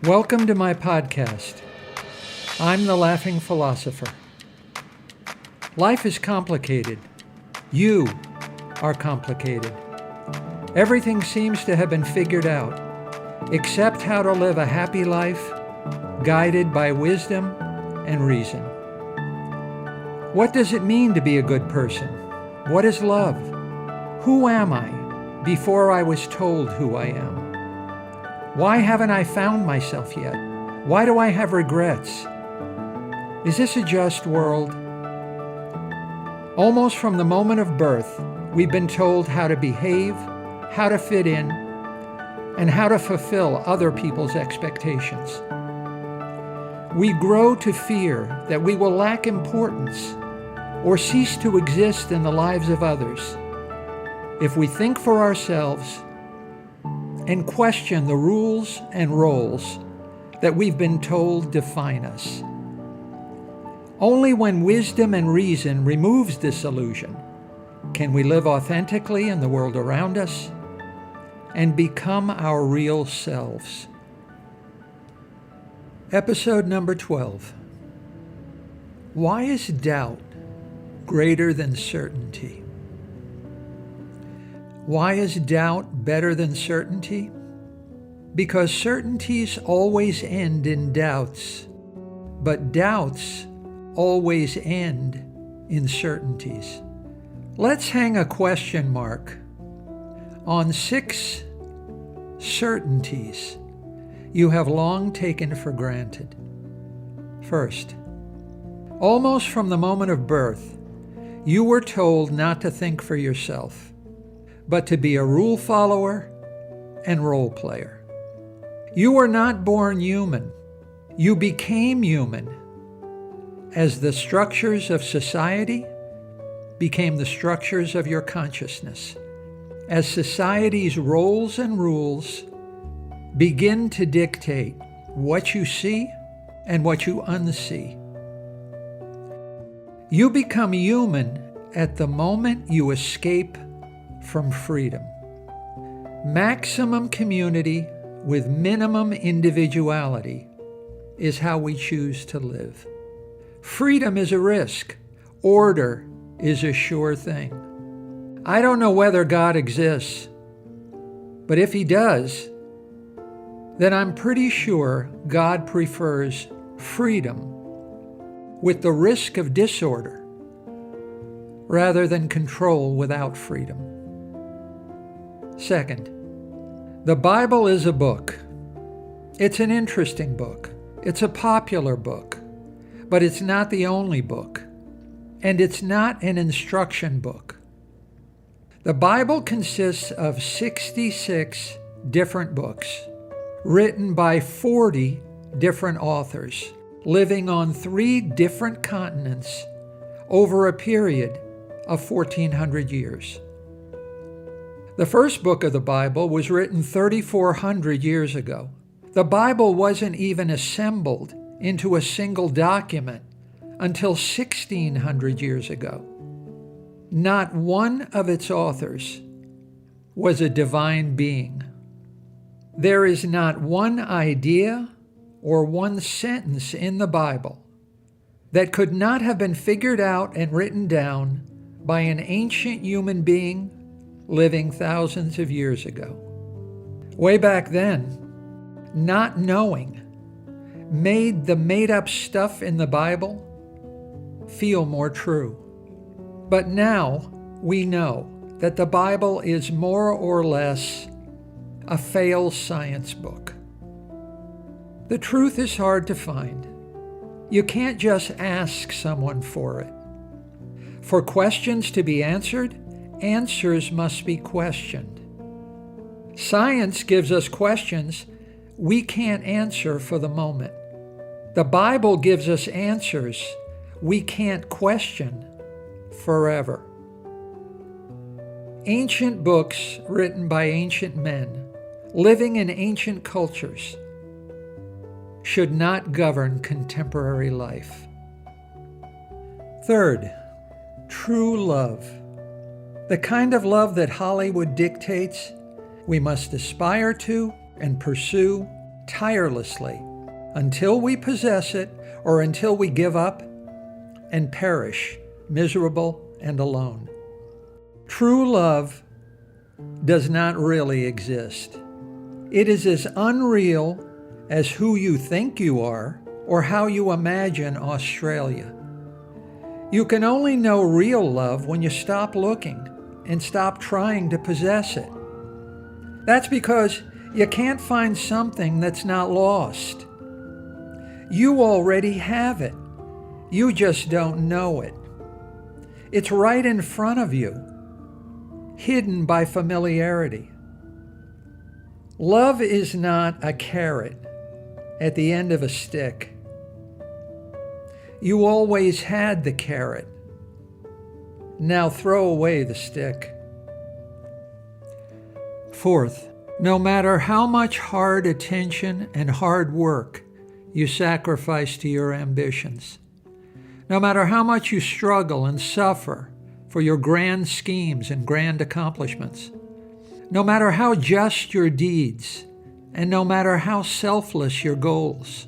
Welcome to my podcast. I'm the Laughing Philosopher. Life is complicated. You are complicated. Everything seems to have been figured out, except how to live a happy life, guided by wisdom and reason. What does it mean to be a good person? What is love? Who am I before I was told who I am? Why haven't I found myself yet? Why do I have regrets? Is this a just world? Almost from the moment of birth, we've been told how to behave, how to fit in, and how to fulfill other people's expectations. We grow to fear that we will lack importance or cease to exist in the lives of others if we think for ourselves and question the rules and roles that we've been told define us. Only when wisdom and reason removes this illusion can we live authentically in the world around us and become our real selves. Episode number 12. Why is doubt greater than certainty? Why is doubt better than certainty? Because certainties always end in doubts, but doubts always end in certainties. Let's hang a question mark on 6 certainties you have long taken for granted. First, almost from the moment of birth, you were told not to think for yourself, but to be a rule follower and role player. You were not born human. You became human as the structures of society became the structures of your consciousness. As society's roles and rules begin to dictate what you see and what you unsee. You become human at the moment you escape from freedom. Maximum community with minimum individuality is how we choose to live. Freedom is a risk. Order is a sure thing. I don't know whether God exists, but if He does, then I'm pretty sure God prefers freedom with the risk of disorder rather than control without freedom. Second, the Bible is a book. It's an interesting book. It's a popular book, but it's not the only book, and it's not an instruction book. The Bible consists of 66 different books written by 40 different authors living on 3 different continents over a period of 1,400 years. The first book of the Bible was written 3,400 years ago. The Bible wasn't even assembled into a single document until 1,600 years ago. Not one of its authors was a divine being. There is not one idea or one sentence in the Bible that could not have been figured out and written down by an ancient human being living thousands of years ago. Way back then, not knowing made the made-up stuff in the Bible feel more true. But now we know that the Bible is more or less a failed science book. The truth is hard to find. You can't just ask someone for it. For questions to be answered, answers must be questioned. Science gives us questions we can't answer for the moment. The Bible gives us answers we can't question forever. Ancient books written by ancient men, living in ancient cultures, should not govern contemporary life. Third, true love. The kind of love that Hollywood dictates we must aspire to and pursue tirelessly until we possess it or until we give up and perish, miserable and alone. True love does not really exist. It is as unreal as who you think you are or how you imagine Australia. You can only know real love when you stop looking and stop trying to possess it. That's because you can't find something that's not lost. You already have it. You just don't know it. It's right in front of you, hidden by familiarity. Love is not a carrot at the end of a stick. You always had the carrot. Now throw away the stick. Fourth, no matter how much hard attention and hard work you sacrifice to your ambitions, no matter how much you struggle and suffer for your grand schemes and grand accomplishments, no matter how just your deeds, and no matter how selfless your goals,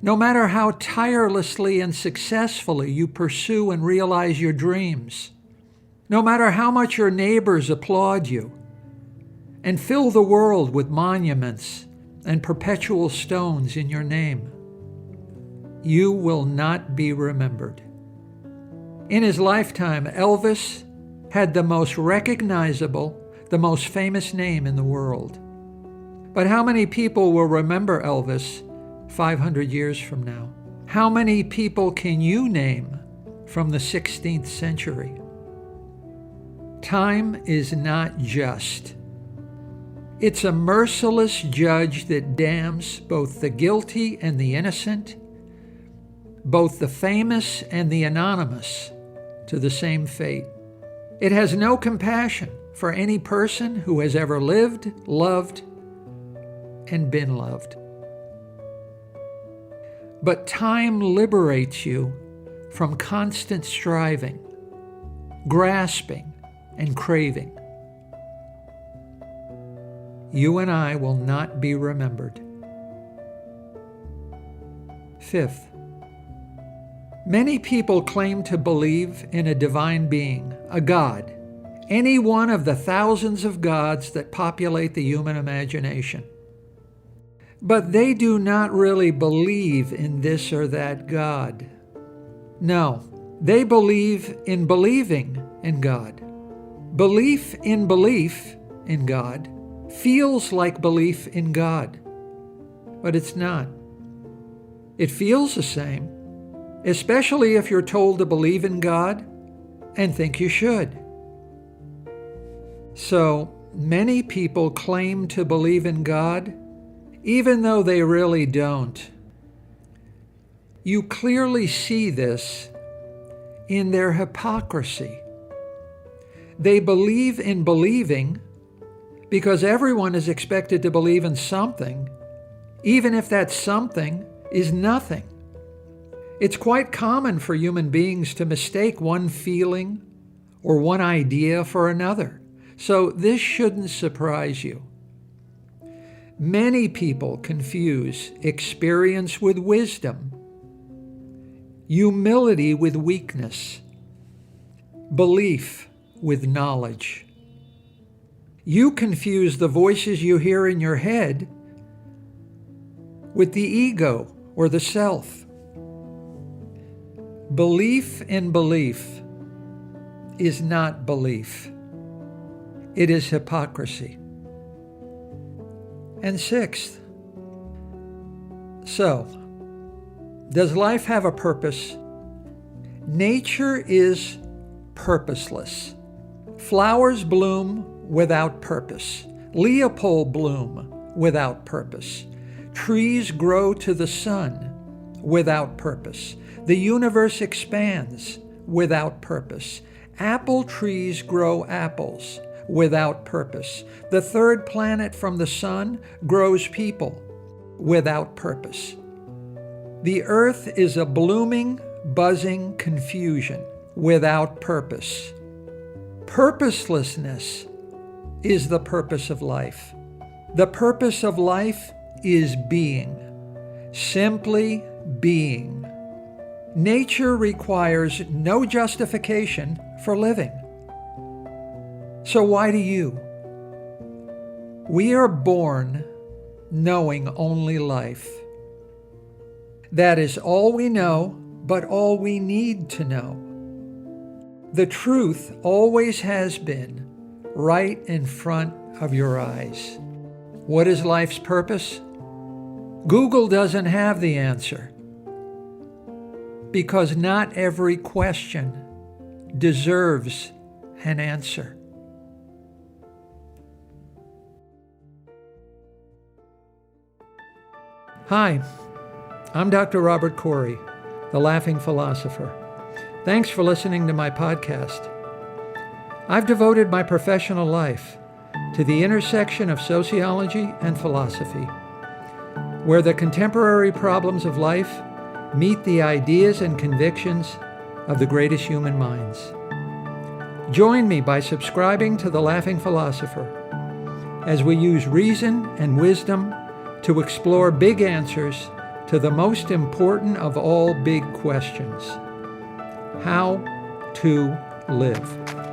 no matter how tirelessly and successfully you pursue and realize your dreams, no matter how much your neighbors applaud you and fill the world with monuments and perpetual stones in your name, you will not be remembered. In his lifetime, Elvis had the most recognizable, the most famous name in the world. But how many people will remember Elvis 500 years from now? How many people can you name from the 16th century? Time is not just. It's a merciless judge that damns both the guilty and the innocent, both the famous and the anonymous, to the same fate. It has no compassion for any person who has ever lived, loved, and been loved. But time liberates you from constant striving, grasping, and craving. You and I will not be remembered. Fifth, many people claim to believe in a divine being, a God, any one of the thousands of gods that populate the human imagination. But they do not really believe in this or that God. No, they believe in believing in God. Belief in God feels like belief in God, but it's not. It feels the same, especially if you're told to believe in God and think you should. So many people claim to believe in God, even though they really don't. You clearly see this in their hypocrisy. They believe in believing because everyone is expected to believe in something, even if that something is nothing. It's quite common for human beings to mistake one feeling or one idea for another, so this shouldn't surprise you. Many people confuse experience with wisdom, humility with weakness, belief with knowledge. You confuse the voices you hear in your head with the ego or the self. Belief in belief is not belief. It is hypocrisy. And sixth, so, does life have a purpose? Nature is purposeless. Flowers bloom without purpose. Leopold bloom without purpose. Trees grow to the sun without purpose. The universe expands without purpose. Apple trees grow apples without purpose. The third planet from the sun grows people without purpose. The earth is a blooming, buzzing confusion without purpose. Purposelessness is the purpose of life. The purpose of life is being, simply being. Nature requires no justification for living. So why do you? We are born knowing only life. That is all we know, but all we need to know. The truth always has been right in front of your eyes. What is life's purpose? Google doesn't have the answer, because not every question deserves an answer. Hi, I'm Dr. Robert Corey, the Laughing Philosopher. Thanks for listening to my podcast. I've devoted my professional life to the intersection of sociology and philosophy, where the contemporary problems of life meet the ideas and convictions of the greatest human minds. Join me by subscribing to The Laughing Philosopher as we use reason and wisdom to explore big answers to the most important of all big questions: how to live.